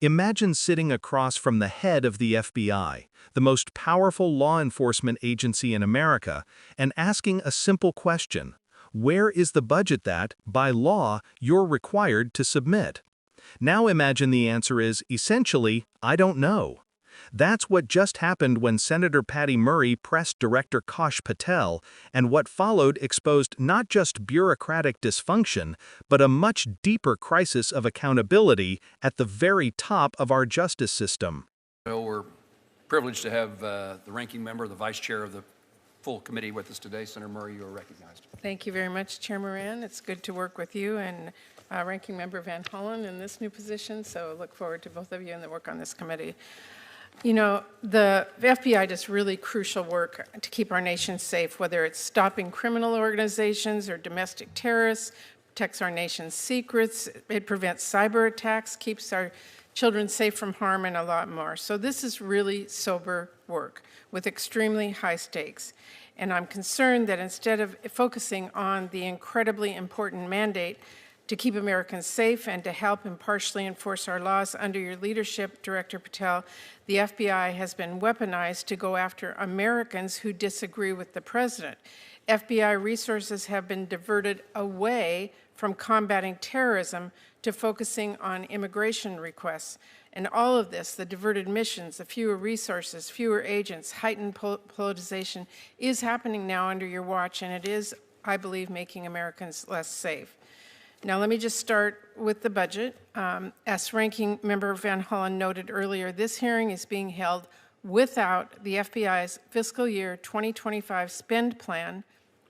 Imagine sitting across from the head of the FBI, the most powerful law enforcement agency in America, and asking a simple question: where is the budget that, by law, you're required to submit? Now imagine the answer is, essentially, I don't know. That's what just happened when Senator Patty Murray pressed Director Kash Patel, and what followed exposed not just bureaucratic dysfunction, but a much deeper crisis of accountability at the very top of our justice system. Well, we're privileged to have the ranking member, the vice chair of the full committee with us today. Senator Murray, you are recognized. Thank you very much, Chair Moran. It's good to work with you and Ranking Member Van Hollen in this new position, so I look forward to both of you and the work on this committee. You know, the FBI does really crucial work to keep our nation safe, whether it's stopping criminal organizations or domestic terrorists, protects our nation's secrets, it prevents cyber attacks, keeps our children safe from harm, and a lot more. So this is really sober work with extremely high stakes. And I'm concerned that instead of focusing on the incredibly important mandate to keep Americans safe and to help impartially enforce our laws under your leadership, Director Patel, the FBI has been weaponized to go after Americans who disagree with the president. FBI resources have been diverted away from combating terrorism to focusing on immigration requests. And all of this, the diverted missions, the fewer resources, fewer agents, heightened politicization, is happening now under your watch, and it is, I believe, making Americans less safe. Now, let me just start with the budget. As Ranking Member Van Hollen noted earlier, this hearing is being held without the FBI's fiscal year 2025 spend plan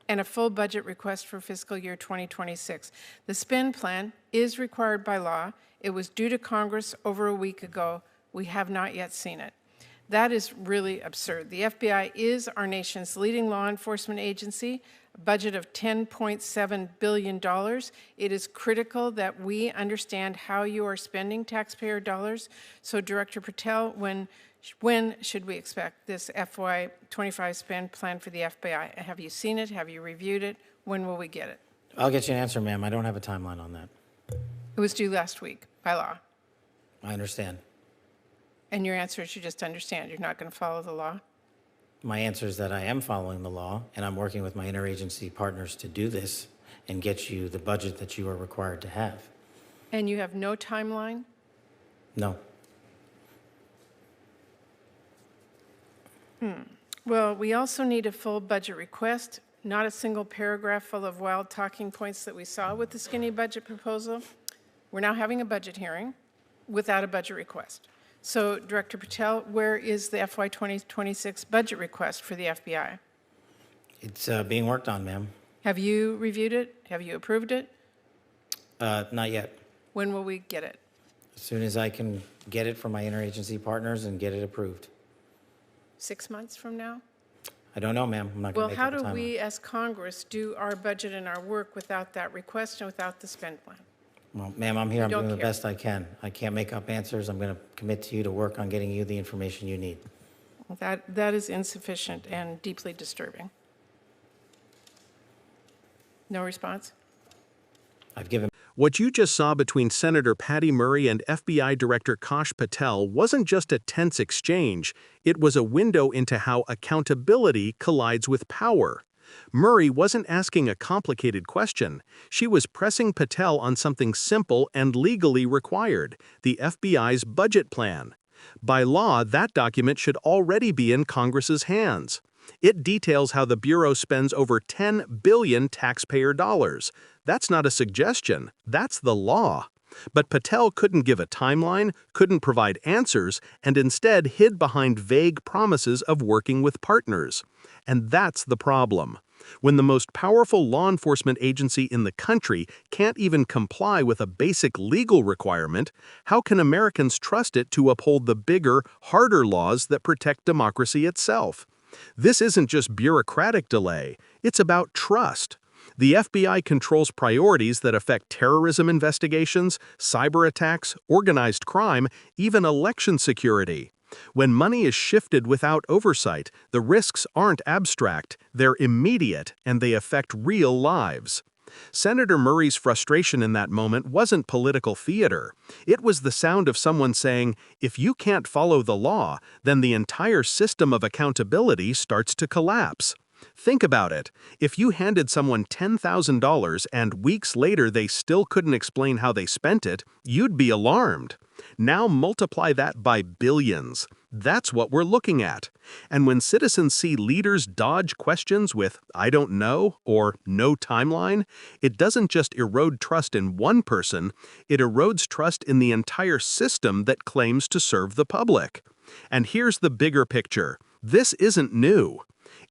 and a full budget request for fiscal year 2026. The spend plan is required by law. It was due to Congress over a week ago. We have not yet seen it. That is really absurd. The FBI is our nation's leading law enforcement agency, a budget of $10.7 billion. It is critical that we understand how you are spending taxpayer dollars. So, Director Patel, when should we expect this FY25 spend plan for the FBI? Have you seen it? Have you reviewed it? When will we get it? I'll get you an answer, ma'am. I don't have a timeline on that. It was due last week by law. I understand. And your answer is you just understand. You're not going to follow the law? My answer is that I am following the law, and I'm working with my interagency partners to do this and get you the budget that you are required to have. And you have no timeline? No. Well, we also need a full budget request, not a single paragraph full of wild talking points that we saw with the skinny budget proposal. We're now having a budget hearing without a budget request. So, Director Patel, where is the FY 2026 budget request for the FBI? It's being worked on, ma'am. Have you reviewed it? Have you approved it? Not yet. When will we get it? As soon as I can get it from my interagency partners and get it approved. 6 months from now? I don't know, ma'am. I'm not going to make up a timeline. Well, how do we as Congress do our budget and our work without that request and without the spend plan? Well, ma'am, I'm here. I'm doing the care. best I can. I can't make up answers. I'm going to commit to you to work on getting you the information you need. That is insufficient and deeply disturbing. No response? I've given. What you just saw between Senator Patty Murray and FBI Director Kash Patel wasn't just a tense exchange, it was a window into how accountability collides with power. Murray wasn't asking a complicated question. She was pressing Patel on something simple and legally required: the FBI's budget plan. By law, that document should already be in Congress's hands. It details how the Bureau spends over $10 billion taxpayer dollars. That's not a suggestion, that's the law. But Patel couldn't give a timeline, couldn't provide answers, and instead hid behind vague promises of working with partners. And that's the problem. When the most powerful law enforcement agency in the country can't even comply with a basic legal requirement, how can Americans trust it to uphold the bigger, harder laws that protect democracy itself? This isn't just bureaucratic delay, it's about trust. The FBI controls priorities that affect terrorism investigations, cyber attacks, organized crime, even election security. When money is shifted without oversight, the risks aren't abstract, they're immediate, and they affect real lives. Senator Murray's frustration in that moment wasn't political theater. It was the sound of someone saying, if you can't follow the law, then the entire system of accountability starts to collapse. Think about it. If you handed someone $10,000 and weeks later they still couldn't explain how they spent it, you'd be alarmed. Now multiply that by billions. That's what we're looking at. And when citizens see leaders dodge questions with "I don't know" or "no timeline," it doesn't just erode trust in one person, it erodes trust in the entire system that claims to serve the public. And here's the bigger picture. This isn't new.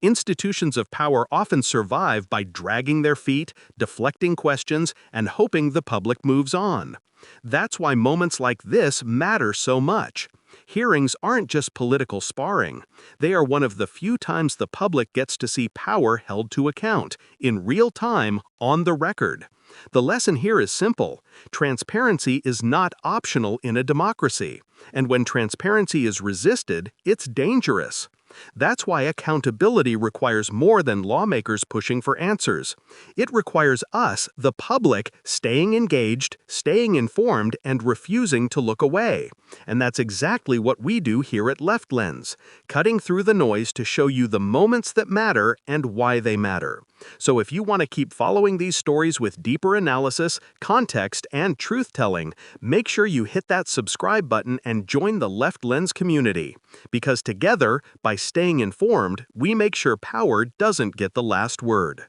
Institutions of power often survive by dragging their feet, deflecting questions, and hoping the public moves on. That's why moments like this matter so much. Hearings aren't just political sparring. They are one of the few times the public gets to see power held to account, in real time, on the record. The lesson here is simple. Transparency is not optional in a democracy. And when transparency is resisted, it's dangerous. That's why accountability requires more than lawmakers pushing for answers. It requires us, the public, staying engaged, staying informed, and refusing to look away. And that's exactly what we do here at Left Lens, cutting through the noise to show you the moments that matter and why they matter. So if you want to keep following these stories with deeper analysis, context, and truth-telling, make sure you hit that subscribe button and join the Left Lens community. Because together, by staying informed, we make sure power doesn't get the last word.